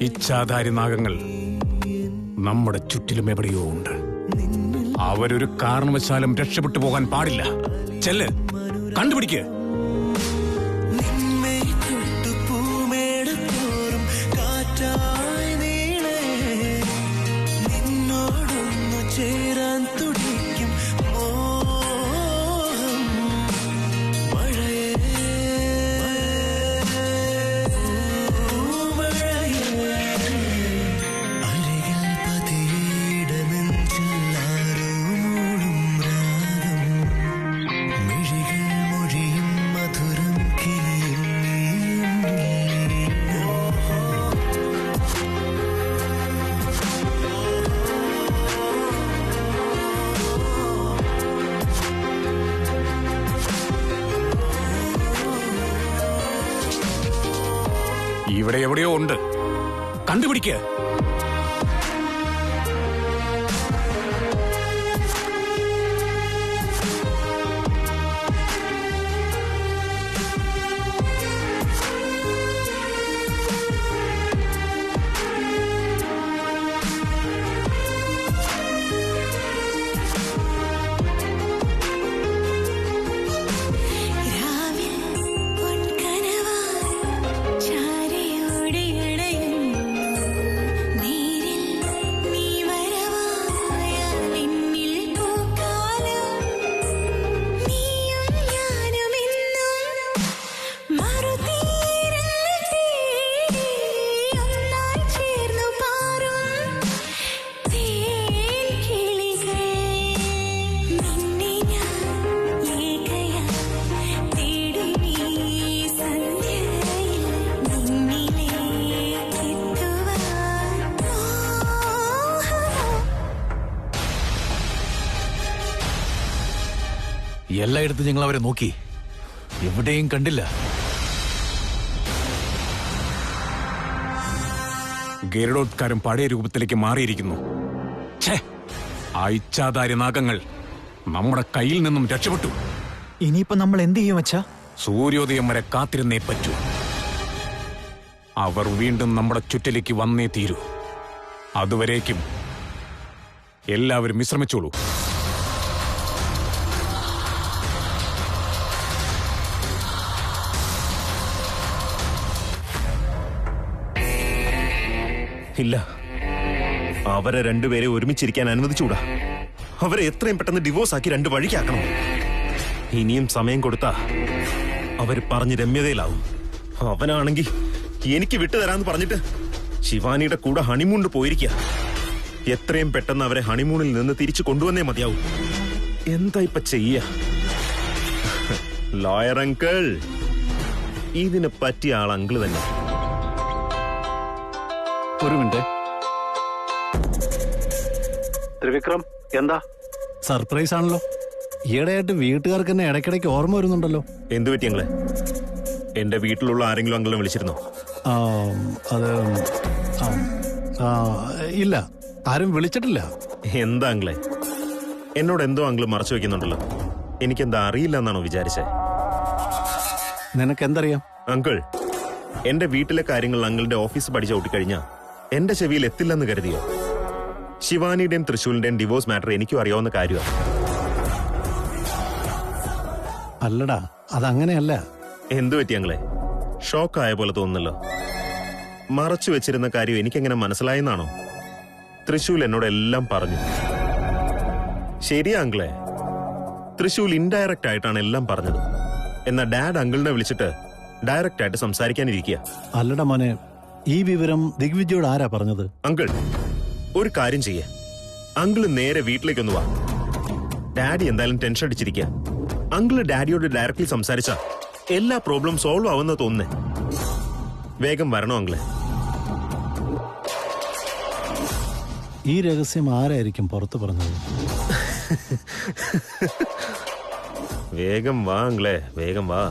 ഇച്ഛാധാരി നാഗങ്ങൾ നമ്മുടെ ചുറ്റിലും എവിടെയോ ഉണ്ട്. അവരൊരു കാരണവശാലും രക്ഷപ്പെട്ടു പോകാൻ പാടില്ല. ചെല്ല്, കണ്ടുപിടിക്ക്. ഇവിടെ എവിടെയോ ഉണ്ട്, കണ്ടുപിടിക്കുക. എല്ലായിടത്തും ഞങ്ങൾ അവരെ നോക്കി, എവിടെയും കണ്ടില്ല. ഗരുഡോത്കാരം പഴയ രൂപത്തിലേക്ക് മാറിയിരിക്കുന്നു. ആ ഇച്ഛാധാരി നാഗങ്ങൾ നമ്മുടെ കയ്യിൽ നിന്നും രക്ഷപ്പെട്ടു. ഇനിയിപ്പോ നമ്മൾ എന്ത് ചെയ്യും അച്ഛാ? സൂര്യോദയം വരെ കാത്തിരുന്നേ പറ്റൂ. അവർ വീണ്ടും നമ്മുടെ ചുറ്റിലേക്ക് വന്നേ തീരൂ. അതുവരേക്കും എല്ലാവരും വിശ്രമിച്ചോളൂ. ഇല്ല, അവരെ രണ്ടുപേരെ ഒരുമിച്ചിരിക്കാൻ അനുവദിച്ചുകൂടാ. അവരെ എത്രയും പെട്ടെന്ന് ഡിവോഴ്സ് ആക്കി രണ്ട് വഴിക്കാക്കണം. ഇനിയും സമയം കൊടുത്താ അവര് പറഞ്ഞ് രമ്യതയിലാവും. അവനാണെങ്കിൽ എനിക്ക് വിട്ടുതരാന്ന് പറഞ്ഞിട്ട് ശിവാനിയുടെ കൂടെ ഹണിമൂണിന് പോയിരിക്കുക. എത്രയും പെട്ടെന്ന് അവരെ ഹണിമൂണിൽ നിന്ന് തിരിച്ചു കൊണ്ടുവന്നേ മതിയാവും. എന്താ ഇപ്പൊ ചെയ്യ? ലോയർ അങ്കിൾ, ഇതിന് പറ്റിയ ആൾ അങ്കിള് തന്നെ. ഒരു മിനിറ്റ്. ത്രിവിക്രം, എന്താ സർപ്രൈസ് ആണല്ലോ. ഈയിടെയായിട്ട് വീട്ടുകാർക്ക് തന്നെ ഇടയ്ക്കിടയ്ക്ക് ഓർമ്മ വരുന്നുണ്ടല്ലോ. എന്തു പറ്റി അങ്ങളെ? എന്റെ വീട്ടിലുള്ള ആരെങ്കിലും അങ്കിളിനെ വിളിച്ചിരുന്നോ? അത് ഇല്ല, ആരും വിളിച്ചിട്ടില്ല. എന്താ അങ്കിളെ, എന്നോട് എന്തോ അങ്കിള് മറച്ചു വെക്കുന്നുണ്ടല്ലോ. എനിക്കെന്താ അറിയില്ല എന്നാണോ വിചാരിച്ചേ? നിനക്കെന്തറിയാം? അങ്കിൾ, എന്റെ വീട്ടിലെ കാര്യങ്ങൾ അങ്കിളിന്റെ ഓഫീസ് പഠിച്ച ഓട്ടിക്കഴിഞ്ഞാ എന്റെ ചെവിയിൽ എത്തില്ലെന്ന് കരുതിയോ? ശിവാനിയുടെയും തൃശൂലിന്റെയും ഡിവോഴ്സ് മാറ്റർ എനിക്കും അറിയാവുന്ന കാര്യമാണ്. അല്ലടാ, അതങ്ങനെയല്ല. എന്തു പറ്റി അങ്ങളെ? ഷോക്ക് ആയ പോലെ തോന്നുന്നല്ലോ. മറച്ചു വെച്ചിരുന്ന കാര്യം എനിക്കെങ്ങനെ മനസ്സിലായെന്നാണോ? തൃശൂൽ എന്നോട് എല്ലാം പറഞ്ഞു. ശരിയാ അങ്കിളെ, തൃശൂൽ ഇൻഡയറക്റ്റ് ആയിട്ടാണ് എല്ലാം പറഞ്ഞത്. എന്നാ ഡാഡ് അങ്കിളിനെ വിളിച്ചിട്ട് ഡയറക്റ്റ് ആയിട്ട് സംസാരിക്കാനിരിക്കുക. അല്ലടാ മോനെ, ഈ വിവരം ദിഗ്വിജയോട് ആരാ പറഞ്ഞത്? അങ്കിൾ, ഒരു കാര്യം ചെയ്യേ, അങ്കിള് നേരെ വീട്ടിലേക്കൊന്ന് വാ. ഡാഡി എന്തായാലും ടെൻഷൻ അടിച്ചിരിക്കുക. അങ്കിള് ഡാഡിയോട് ഡയറക്റ്റ്ലി സംസാരിച്ച എല്ലാ പ്രോബ്ലം സോൾവ് ആവുന്ന തോന്നുന്നേ. വേഗം വരണോ അങ്കിളെ? ഈ രഹസ്യം ആരായിരിക്കും പുറത്തു പറഞ്ഞത്? വേഗം വാ അങ്കിളെ, വേഗം വാ.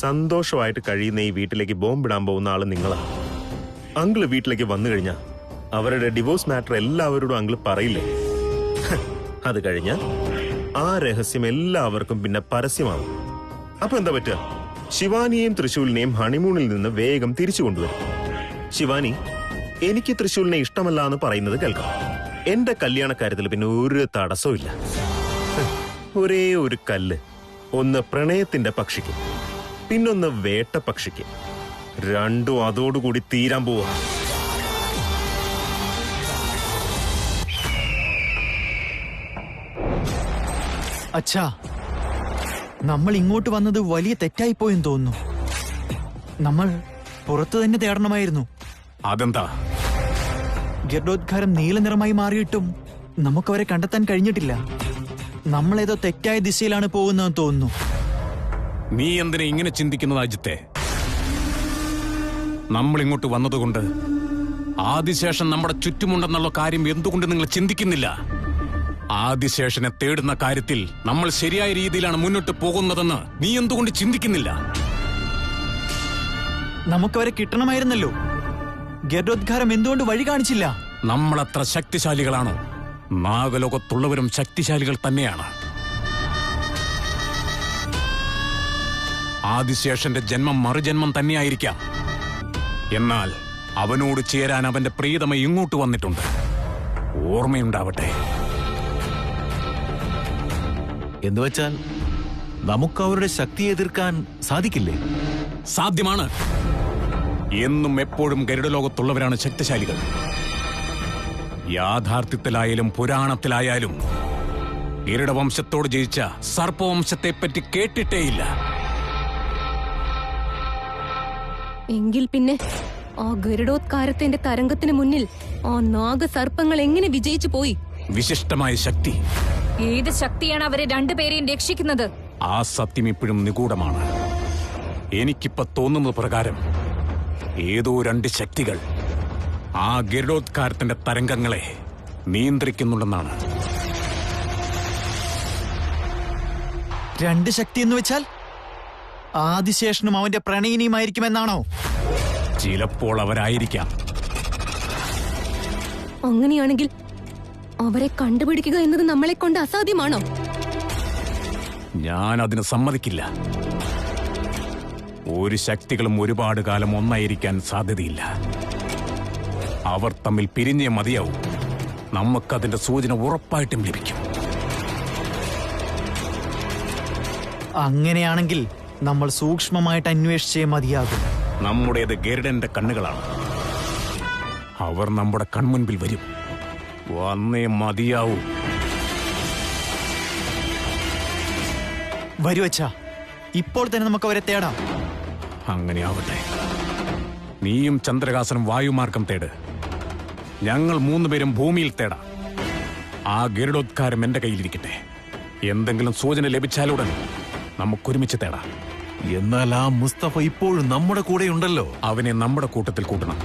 സന്തോഷമായിട്ട് കഴിയുന്ന ഈ വീട്ടിലേക്ക് ബോംബിടാൻ പോകുന്ന ആള് നിങ്ങളാ. അങ്കിള് വീട്ടിലേക്ക് വന്നു കഴിഞ്ഞാ അവരുടെ ഡിവോഴ്സ് മാറ്റർ എല്ലാവരോടും അങ്കിള് പറയില്ലേ? അത് കഴിഞ്ഞ ആ രഹസ്യം എല്ലാവർക്കും പിന്നെ പരസ്യമാവും. അപ്പൊ എന്താ പറ്റുക? ശിവാനിയെയും തൃശൂലിനെയും ഹണിമൂണിൽ നിന്ന് വേഗം തിരിച്ചു കൊണ്ടുവരും. ശിവാനി, എനിക്ക് തൃശ്ശൂലിനെ ഇഷ്ടമല്ല എന്ന് പറയുന്നത് കേൾക്കാം. എന്റെ കല്യാണക്കാര്യത്തിൽ പിന്നെ ഒരു തടസ്സവും ഇല്ല. ഒരേ ഒരു കല്ല്, ഒന്ന് പ്രണയത്തിന്റെ പക്ഷിക്ക്, പിന്നൊന്ന് വേട്ട പക്ഷിക്ക്. രണ്ടും അതോടുകൂടി തീരാൻ പോവാ. അച്ഛാ, നമ്മൾ ഇങ്ങോട്ട് വന്നത് വലിയ തെറ്റായിപ്പോയെന്ന് തോന്നുന്നു. നമ്മൾ പുറത്തു തന്നെ തേടണമായിരുന്നു. അതെന്താ? ഗരുഡോദ്കാരം നീല നിറമായി മാറിയിട്ടും നമുക്കവരെ കണ്ടെത്താൻ കഴിഞ്ഞിട്ടില്ല. നമ്മളേതോ തെറ്റായ ദിശയിലാണ് പോകുന്നതെന്ന് തോന്നുന്നു. നീ എന്തിനാ ഇങ്ങനെ ചിന്തിക്കുന്നത് അജിത്തെ? നമ്മൾ ഇങ്ങോട്ട് വന്നതുകൊണ്ട് ആദിശേഷൻ നമ്മുടെ ചുറ്റുമുണ്ടെന്നുള്ള കാര്യം എന്തുകൊണ്ട് നിങ്ങൾ ചിന്തിക്കുന്നില്ല? ആദിശേഷനെ തേടുന്ന കാര്യത്തിൽ നമ്മൾ ശരിയായ രീതിയിലാണ് മുന്നോട്ട് പോകുന്നതെന്ന് നീ എന്തുകൊണ്ട് ചിന്തിക്കുന്നില്ല? നമുക്കവരെ കിട്ടണമായിരുന്നല്ലോ. ഗരുഡോദ്കാരം എന്തുകൊണ്ട് വഴി കാണിച്ചില്ല? നമ്മളത്ര ശക്തിശാലികളാണോ? നാഗലോകത്തുള്ളവരും ശക്തിശാലികൾ തന്നെയാണ്. ആദിശേഷന്റെ ജന്മം മറുജന്മം തന്നെയായിരിക്കാം. എന്നാൽ അവനോട് ചേരാൻ അവന്റെ പ്രിയതമ ഇങ്ങോട്ട് വന്നിട്ടുണ്ട്. ഓർമ്മയുണ്ടാവട്ടെ. എന്നുവെച്ചാൽ നമുക്ക് അവരുടെ ശക്തിയെ എതിർക്കാൻ സാധിക്കില്ലേ? സാധ്യമാണ്. എന്നും എപ്പോഴും ഗരുഡലോകത്തുള്ളവരാണ് ശക്തിശാലികൾ. യാഥാർത്ഥ്യത്തിലായാലും പുരാണത്തിലായാലും ഗരുഡവംശത്തോട് ജയിച്ച സർപ്പവംശത്തെപ്പറ്റി കേട്ടിട്ടേയില്ല. എങ്കിൽ പിന്നെ ആ ഗരുഡോത്കാരത്തിന്റെ തരംഗത്തിന് മുന്നിൽ ആ നാഗസർപ്പങ്ങൾ എങ്ങനെ വിജയിച്ചു പോയി? വിശിഷ്ടമായ ശക്തി. ഏത് ശക്തിയാണ് അവരെ രണ്ടുപേരെയും രക്ഷിക്കുന്നത്? ആ സത്യം ഇപ്പോഴും നിഗൂഢമാണ്. എനിക്കിപ്പോ തോന്നുന്നത് പ്രകാരം ഏതോ രണ്ട് ശക്തികൾ ആ ഗരുഡോത്കാരത്തിന്റെ തരംഗങ്ങളെ നിയന്ത്രിക്കുന്നുണ്ടെന്നാണ്. രണ്ട് ശക്തി എന്ന് വെച്ചാൽ ആദിശേഷനും അവന്റെ പ്രണയിനിയുമായിരിക്കുമെന്നാണോ? ചിലപ്പോൾ അവരായിരിക്കാം. അങ്ങനെയാണെങ്കിൽ അവരെ കണ്ടുപിടിക്കുക എന്നത് നമ്മളെ കൊണ്ട് അസാധ്യമാണോ? ഞാൻ അതിന് സമ്മതിക്കില്ല. ഒരു ശക്തികളും ഒരുപാട് കാലം ഒന്നായിരിക്കാൻ സാധ്യതയില്ല. അവർ തമ്മിൽ പിരിഞ്ഞേ മതിയാവും. നമുക്കതിന്റെ സൂചന ഉറപ്പായിട്ടും ലഭിക്കും. അങ്ങനെയാണെങ്കിൽ നമ്മൾ സൂക്ഷ്മമായിട്ട് അന്വേഷിച്ചേ മതിയാകും. നമ്മുടേത് ഗരുഡന്റെ കണ്ണുകളാണ്. അവർ നമ്മുടെ കൺമുൻപിൽ വരും. വന്നേ മതിയാവൂ. വരുവച്ചാ, ഇപ്പോൾ തന്നെ നമുക്ക് അവരെ തേടാം. അങ്ങനെയാവട്ടെ. നീയും ചന്ദ്രകാസനും വായുമാർഗം തേട്. ഞങ്ങൾ മൂന്നുപേരും ഭൂമിയിൽ തേടാം. ആ ഗരുഡോദ്കാരം എന്റെ കയ്യിലിരിക്കട്ടെ. എന്തെങ്കിലും സൂചന ലഭിച്ചാലുടൻ നമുക്കൊരുമിച്ച് തേടാം. എന്നാൽ ആ മുസ്തഫ ഇപ്പോഴും നമ്മുടെ കൂടെ ഉണ്ടല്ലോ. അവനെ നമ്മുടെ കൂട്ടത്തിൽ കൂട്ടണം.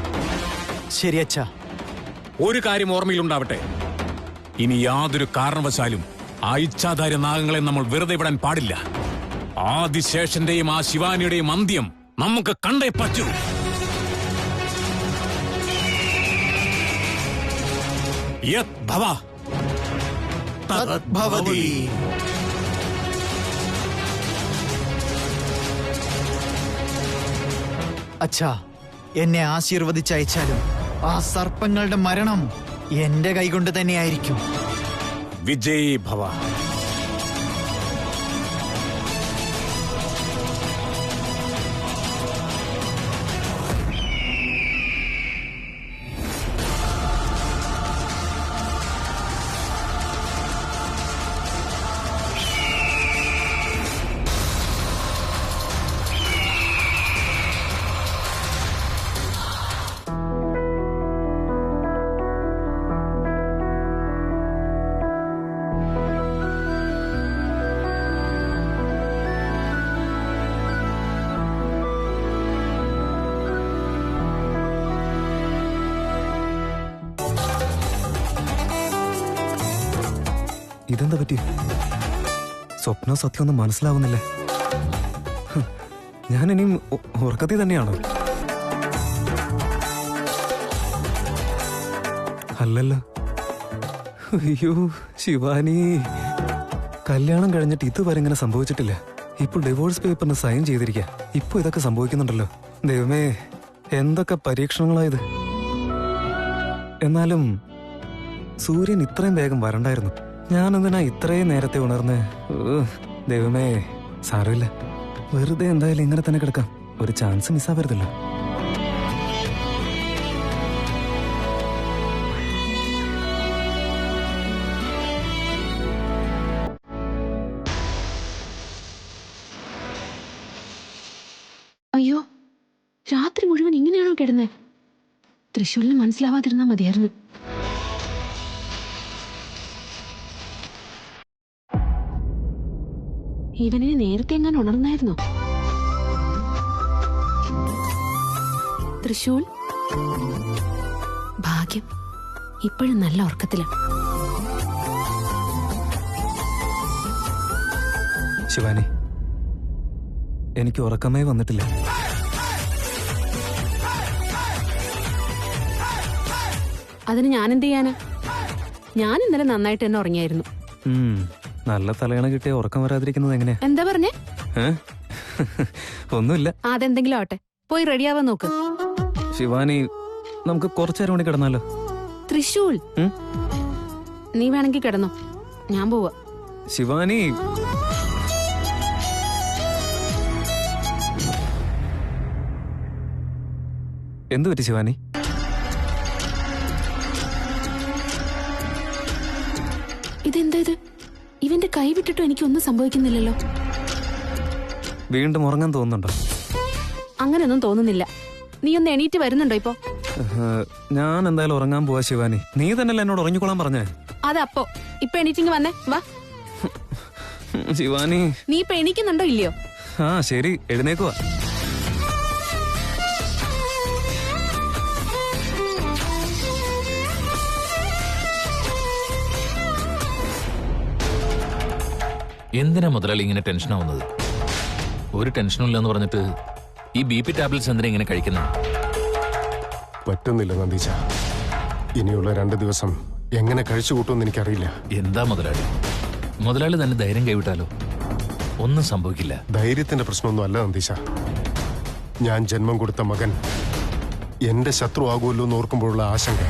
ശരിയച്ചാ. ഒരു കാര്യം ഓർമ്മയിലുണ്ടാവട്ടെ. ഇനി യാതൊരു കാരണവശാലും ആ ഇച്ഛാധാര്യ നാഗങ്ങളെ നമ്മൾ വെറുതെ വിടാൻ പാടില്ല. ആദിശേഷന്റെയും ആ ശിവാനിയുടെയും അന്ത്യം നമുക്ക് കണ്ടേ പറ്റൂ. യത് ഭവ തത് ഭവതി. അച്ഛാ, എന്നെ ആശീർവദിച്ചയച്ചാലും ആ സർപ്പങ്ങളുടെ മരണം എന്റെ കൈകൊണ്ട് തന്നെയായിരിക്കും. വിജയ് ഭവ. ഇതെന്താ പറ്റി? സ്വപ്നം സത്യമൊന്നും മനസ്സിലാവുന്നില്ലേ? ഞാൻ ഇനിയും ഉറക്കത്തിൽ തന്നെയാണോ? അല്ലല്ലോ. അയ്യോ ശിവാനി, കല്യാണം കഴിഞ്ഞിട്ട് ഇതുവരെ ഇങ്ങനെ സംഭവിച്ചിട്ടില്ല. ഇപ്പോൾ ഡിവോഴ്സ് പേപ്പറിന് സൈൻ ചെയ്തിരിക്കുക. ഇപ്പൊ ഇതൊക്കെ സംഭവിക്കുന്നുണ്ടല്ലോ. ദൈവമേ, എന്തൊക്കെ പരീക്ഷണങ്ങളായത്. എന്നാലും സൂര്യൻ ഇത്രയും വേഗം വരണ്ടായിരുന്നു. ഞാനെന്തിനാ ഇത്രയും നേരത്തെ ഉണർന്ന്? ദൈവമേ, സാരമില്ല. വെറുതെ എന്തായാലും ഇങ്ങനെ തന്നെ കിടക്കാം. ഒരു ചാൻസ് മിസ്സാവരുതല്ലോ. അയ്യോ, രാത്രി മുഴുവൻ ഇങ്ങനെയാണോ കിടന്നേ? തൃശ്ശൂരിന് മനസ്സിലാവാതിരുന്നാ മതിയായിരുന്നു. ഇവനെ നേരത്തെ എങ്ങനെ ഉണർന്നായിരുന്നോ? തൃശ്ശൂൽ, ഭാഗ്യം, ഇപ്പോഴും നല്ല ഉറക്കത്തിലാണ്. ശിവാനി, എനിക്ക് ഉറക്കമേ വന്നിട്ടില്ല. അതിന് ഞാനെന്ത് ചെയ്യാനാ? ഞാൻ ഇന്നലെ നന്നായിട്ട് തന്നെ ഉറങ്ങിയായിരുന്നു. നല്ല തലയണ കിട്ടിയ ഉറക്കം വരാതിരിക്കുന്നത് എങ്ങനെയാ? എന്താ പറഞ്ഞേ? ഒന്നുമില്ല. അതെന്തെങ്കിലും ആവട്ടെ, പോയി റെഡിയാവാൻ നോക്ക്. ശിവാനി, നമുക്ക് കുറച്ചേരം കൂടി കിടന്നാലോ? തൃശ്ശൂൽ, നീ വേണമെങ്കിൽ കിടന്നോ, ഞാൻ പോവാ. ശിവാനി, എന്തു പറ്റി ശിവാനി? ഇതെന്താ ഇത്? ഇവന്റെ കൈ വിട്ടിട്ടോ എനിക്കൊന്നും സംഭവിക്കുന്നില്ലല്ലോ. വീണ്ടും ഉറങ്ങാൻ തോന്നുന്നുണ്ടോ? അങ്ങനെയൊന്നും തോന്നുന്നില്ല. നീ ഒന്ന് എണീറ്റ് വരുന്നുണ്ടോ ഇപ്പൊ? ഞാൻ എന്തായാലും ഉറങ്ങാൻ പോവാ ശിവാനി. നീ തന്നെയല്ലേ എന്നോട് ഉറങ്ങിക്കൊള്ളാൻ പറഞ്ഞേ? അതപ്പോ ഇപ്പൊ എണീറ്റിങ് വന്നേ, വാ. ശിവാനി, നീ ഇപ്പൊ എണീക്കുന്നുണ്ടോ ഇല്ലയോ? ആ ശരി, എഴുന്നേക്കുവാ. എന്തിനാ മുതലാളി ഇങ്ങനെ ടെൻഷനാവുന്നത്? ഒരു ടെൻഷനും ഇല്ലെന്ന് പറഞ്ഞിട്ട് ഈ BP ടാബ്ലറ്റ്സ് എന്തിനാ ഇങ്ങനെ കഴിക്കുന്നത്? പറ്റുന്നില്ല നന്ദീച്ച. ഇനിയുള്ള 2 ദിവസം എങ്ങനെ കഴിച്ചു കൂട്ടുമെന്ന് എനിക്കറിയില്ല. എന്താ മുതലാളി, മുതലാളി തന്നെ ധൈര്യം കൈവിട്ടാലോ? ഒന്നും സംഭവിക്കില്ല. ധൈര്യത്തിന്റെ പ്രശ്നമൊന്നും അല്ല നന്ദീച്ച. ഞാൻ ജന്മം കൊടുത്ത മകൻ എന്റെ ശത്രു ആകുമല്ലോ എന്ന് ഓർക്കുമ്പോഴുള്ള ആശങ്ക.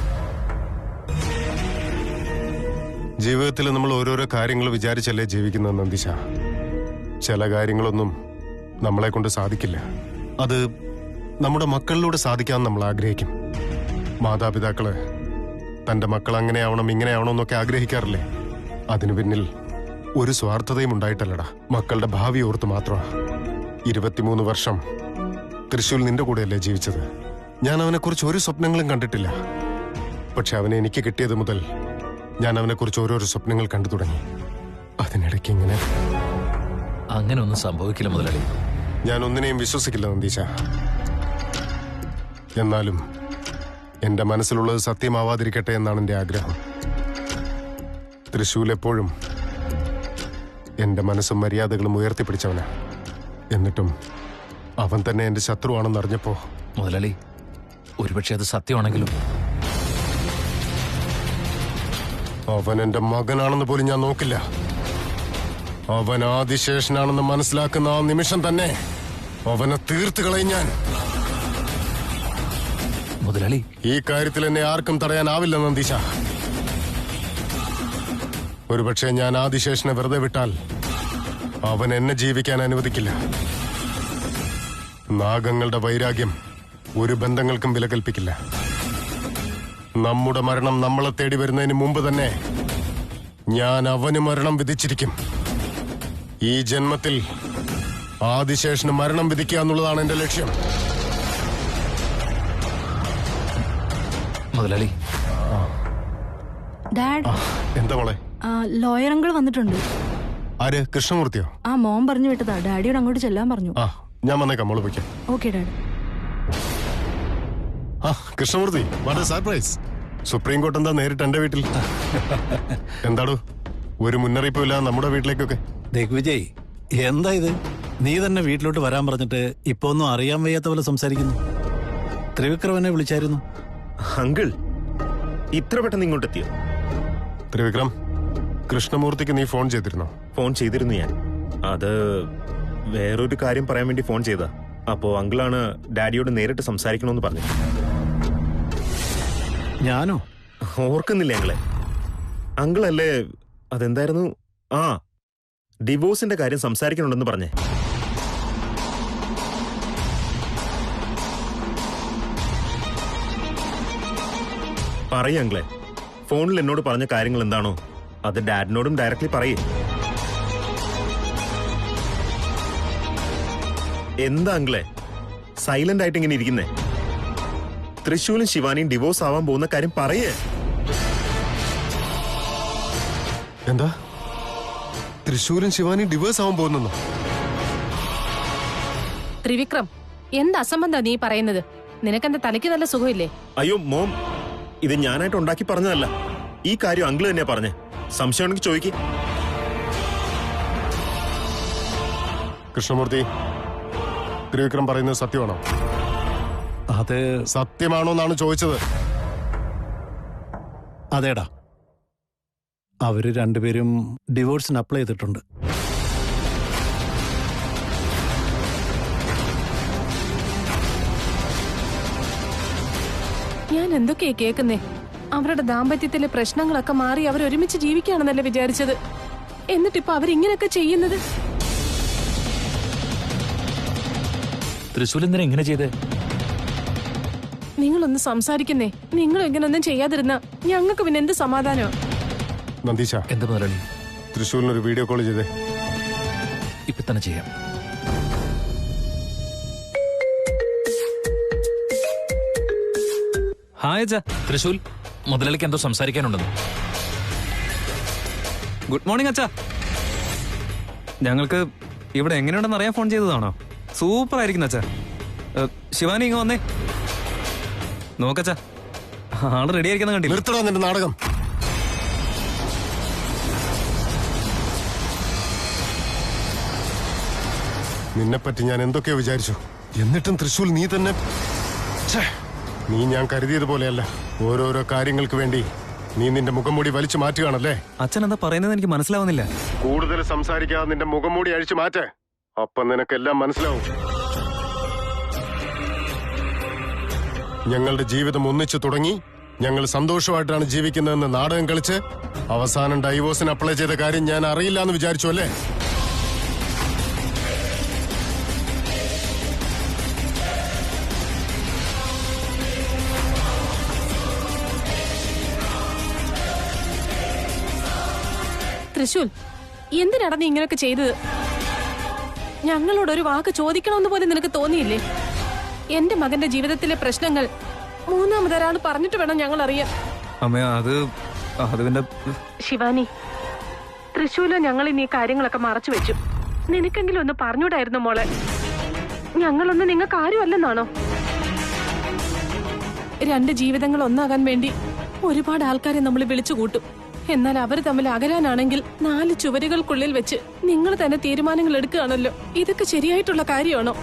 ജീവിതത്തിൽ നമ്മൾ ഓരോരോ കാര്യങ്ങൾ വിചാരിച്ചല്ലേ ജീവിക്കുന്നത് നന്ദീച്ച. ചില കാര്യങ്ങളൊന്നും നമ്മളെ കൊണ്ട് സാധിക്കില്ല. അത് നമ്മുടെ മക്കളിലൂടെ സാധിക്കാൻ നമ്മൾ ആഗ്രഹിക്കും. മാതാപിതാക്കള് തന്റെ മക്കൾ അങ്ങനെയാവണം ഇങ്ങനെയാവണം എന്നൊക്കെ ആഗ്രഹിക്കാറില്ലേ? അതിനു പിന്നിൽ ഒരു സ്വാർത്ഥതയും ഉണ്ടായിട്ടല്ലടാ, മക്കളുടെ ഭാവി ഓർത്ത് മാത്രമാണ്. 23 വർഷം തൃശ്ശൂർ നിന്റെ കൂടെയല്ലേ ജീവിച്ചത്. ഞാൻ അവനെക്കുറിച്ച് ഒരു സ്വപ്നങ്ങളും കണ്ടിട്ടില്ല. പക്ഷെ അവനെ എനിക്ക് കിട്ടിയത് മുതൽ ഞാൻ അവനെക്കുറിച്ച് ഓരോരോ സ്വപ്നങ്ങൾ കണ്ടു തുടങ്ങി. അതിനിടയ്ക്ക് ഇങ്ങനെ അങ്ങനെ ഒന്നും സംഭവിക്കില്ല മുതലാളി. ഞാൻ ഒന്നിനെയും വിശ്വസിക്കില്ല നന്ദീശ. എന്നാലും എന്റെ മനസ്സിലുള്ളത് സത്യമാവാതിരിക്കട്ടെ എന്നാണ് എന്റെ ആഗ്രഹം. തൃശ്ശൂൽ എപ്പോഴും എന്റെ മനസ്സും മര്യാദകളും ഉയർത്തിപ്പിടിച്ചവനാ. എന്നിട്ടും അവൻ തന്നെ എന്റെ ശത്രുവാണെന്ന് അറിഞ്ഞപ്പോ മുതലാളി, ഒരുപക്ഷെ അത് സത്യമാണെങ്കിലും അവൻ എന്റെ മകനാണെന്ന് പോലും ഞാൻ നോക്കില്ല. അവൻ ആദിശേഷനാണെന്ന് മനസ്സിലാക്കുന്ന ആ നിമിഷം തന്നെ അവനെ തീർത്തു കളയും ഞാൻ. മുതലാളി, ഈ കാര്യത്തിൽ എന്നെ ആർക്കും തടയാനാവില്ല നന്ദീശ. ഒരുപക്ഷെ ഞാൻ ആദിശേഷനെ വെറുതെ വിട്ടാൽ അവൻ എന്നെ ജീവിക്കാൻ അനുവദിക്കില്ല. നാഗങ്ങളുടെ വൈരാഗ്യം ഒരു ബന്ധങ്ങൾക്കും വില കൽപ്പിക്കില്ല. നമ്മുടെ മരണം നമ്മളെ തേടി വരുന്നതിന് മുമ്പ് തന്നെ ഞാൻ അവന് മരണം വിധിച്ചിരിക്കും. ഈ ജന്മത്തിൽ ആദിശേഷന് മരണം വിധിക്കുക എന്നുള്ളതാണ് എന്റെ ലക്ഷ്യം. മുതലാളി, ഡാഡ്, എന്താ മോളെ? ലോയർ അങ്കിൾ വന്നിട്ടുണ്ട്. ആര്? കൃഷ്ണമൂർത്തിയോ? ആ, മോൻ പറഞ്ഞു വിട്ടതാ. ഡാഡിയോട് അങ്ങോട്ട് ചെല്ലാൻ പറഞ്ഞു. ആ, ഞാൻ വന്നേക്കാം, മോള് പോയിക്കാം. Okay dad. ആ, Krishnamurthy, what a surprise. Supreme Court എന്താ നേരിട്ട് എന്റെ വീട്ടിൽ? എന്താടോ ഒരു മുന്നറിയിപ്പില്ല നമ്മുടെ വീട്ടിലേക്കൊക്കെ? ദിഗ്വിജയ്, എന്താ ഇത്? നീ തന്നെ വീട്ടിലോട്ട് വരാൻ പറഞ്ഞിട്ട് ഇപ്പൊ ഒന്നും അറിയാൻ വയ്യാത്ത പോലെ സംസാരിക്കുന്നു. ത്രിവിക്രമനെ വിളിച്ചായിരുന്നു. അങ്കിൾ, ഇത്ര പെട്ടെന്ന് ഇങ്ങോട്ടെത്തിയോ? ത്രിവിക്രം, കൃഷ്ണമൂർത്തിക്ക് നീ ഫോൺ ചെയ്തിരുന്നോ? ഫോൺ ചെയ്തിരുന്നു ഞാൻ. അത് വേറൊരു കാര്യം പറയാൻ വേണ്ടി ഫോൺ ചെയ്താ. അപ്പോ അങ്കിളാണ് ഡാഡിയോട് നേരിട്ട് സംസാരിക്കണമെന്ന് പറഞ്ഞു. ഞാനോ? ഓർക്കുന്നില്ലേ അങ്കിളെ? അങ്കിളല്ലേ അതെന്തായിരുന്നു? ആ, ഡിവോഴ്സിന്റെ കാര്യം സംസാരിക്കണമെന്ന് പറഞ്ഞേ. പറയ് അങ്കിളെ, ഫോണിൽ എന്നോട് പറഞ്ഞ കാര്യങ്ങൾ എന്താണോ അത് ഡാഡിനോടും ഡയറക്ട്ലി പറയേ. എന്താ അങ്കിളെ സൈലന്റ് ആയിട്ട് ഇങ്ങനെ ഇരിക്കുന്നേ? തൃശൂലും ശിവാനിയും ഡിവോഴ്സ് ആവാൻ പോകുന്ന കാര്യം പറയേ. എന്താ തൃശൂരും ശിവാനിയും ഡിവേഴ്സ് ആവാൻ പോകുന്നു? ത്രിവിക്രം, എന്ത് അസംബന്ധ നീ പറയുന്നത്? നിനക്കെന്താ തലയ്ക്ക് നല്ല സുഖമില്ലേ? അയ്യോ മോം, ഇത് ഞാനായിട്ട് ഉണ്ടാക്കി പറഞ്ഞതല്ല. ഈ കാര്യം അങ്കിള് തന്നെയാ പറഞ്ഞേ. സംശയമാണെങ്കിൽ ചോദിക്ക്. കൃഷ്ണമൂർത്തി, ത്രിവിക്രം പറയുന്നത് സത്യമാണോ? അത് സത്യമാണോ എന്നാണ് ചോദിച്ചത്. അതേടാ, അവര് രണ്ടുപേരും ഡിവോഴ്സിന് അപ്ലൈ ചെയ്തിട്ടുണ്ട്. ഞാൻ എന്തൊക്കെയാ കേൾക്കുന്നേ? അവരുടെ ദാമ്പത്യത്തിലെ പ്രശ്നങ്ങളൊക്കെ മാറി അവർ ഒരുമിച്ച് ജീവിക്കുകയാണെന്നല്ലേ വിചാരിച്ചത്? എന്നിട്ടിപ്പോ അവരിങ്ങനെയൊക്കെ ചെയ്യുന്നത്? തൃശ്ശൂൽ എന്തിനാ ഇങ്ങനെ ചെയ്തേ? നിങ്ങളൊന്ന് സംസാരിക്കുന്നേ. നിങ്ങൾ ഇങ്ങനൊന്നും ചെയ്യാതിരുന്ന ഞങ്ങൾക്ക് പിന്നെ എന്ത് സമാധാനോ? നന്ദീശ, എന്താ മുതലാളി? തൃശ്ശൂരിനൊരു വീഡിയോ കോൾ ചെയ്തേ. ഇപ്പൊ തന്നെ ചെയ്യാം. ഹായ് അച്ഛാ. തൃശ്ശൂൽ, മുതലാളിക്ക് എന്തോ സംസാരിക്കാനുണ്ടെന്ന്. ഗുഡ് മോർണിംഗ് അച്ഛാ. ഞങ്ങൾക്ക് ഇവിടെ എങ്ങനെയുണ്ടെന്ന് അറിയാൻ ഫോൺ ചെയ്തതാണോ? സൂപ്പർ ആയിരിക്കുന്നു അച്ഛാ. ശിവാനി ഇങ്ങ് വന്നേ. നോക്കച്ചാ, ആള് റെഡി ആയിരിക്കുന്ന കണ്ടില്ല. നിർത്തടാ നിന്റെ നാടകം. നിന്നെപ്പറ്റി ഞാൻ എന്തൊക്കെയോ വിചാരിച്ചു. എന്നിട്ടും തൃശ്ശൂൽ നീ തന്നെ. നീ ഞാൻ കരുതിയതുപോലെയല്ല. ഓരോരോ കാര്യങ്ങൾക്ക് വേണ്ടി നീ നിന്റെ മുഖംമൂടി വലിച്ചു മാറ്റുകയാണല്ലേ? അച്ഛൻ എന്താ പറയുന്നത് എനിക്ക് മനസ്സിലാവുന്നില്ല. കൂടുതൽ സംസാരിക്കാതെ നിന്റെ മുഖംമൂടി അഴിച്ചു മാറ്റേ. അപ്പം നിനക്കെല്ലാം മനസ്സിലാവും. ഞങ്ങളുടെ ജീവിതം ഒന്നിച്ചു തുടങ്ങി, ഞങ്ങൾ സന്തോഷമായിട്ടാണ് ജീവിക്കുന്നതെന്ന് നാടകം കളിച്ച് അവസാനം ഡൈവോഴ്സിന് അപ്ലൈ ചെയ്ത കാര്യം ഞാൻ അറിയില്ല എന്ന് വിചാരിച്ചു അല്ലേ? തൃശൂൽ, എന്തിനാണ് നീ ഇങ്ങനെയൊക്കെ ചെയ്തത്? ഞങ്ങളോടൊരു വാക്ക് ചോദിക്കണമെന്ന് പോലും നിനക്ക് തോന്നിയില്ലേ? എന്റെ മകന്റെ ജീവിതത്തിലെ പ്രശ്നങ്ങൾ മൂന്നാമതൊരാൾ പറഞ്ഞിട്ട് വേണം ഞങ്ങൾ അറിയാൻ. അമ്മ, അത് പിന്നെ ശിവാനി, തൃശൂലോ ഞങ്ങൾ ഇനി കാര്യങ്ങളൊക്കെ മറച്ചു വെച്ചു. നിനക്കെങ്കിലും ഒന്ന് പറഞ്ഞൂടായിരുന്നു മോളെ? ഞങ്ങളൊന്നും നിങ്ങൾക്ക് ആരുമല്ലെന്നാണോ? രണ്ട് ജീവിതങ്ങൾ ഒന്നാകാൻ വേണ്ടി ഒരുപാട് ആൾക്കാരെ നമ്മൾ വിളിച്ചു കൂട്ടും. എന്നാൽ അവർ തമ്മിൽ അകലാനാണെങ്കിൽ 4 ചുവരുകൾക്കുള്ളിൽ വെച്ച് നിങ്ങൾ തന്നെ തീരുമാനങ്ങൾ എടുക്കുകയാണല്ലോ. ഇതൊക്കെ ശരിയായിട്ടുള്ള കാര്യമാണോ?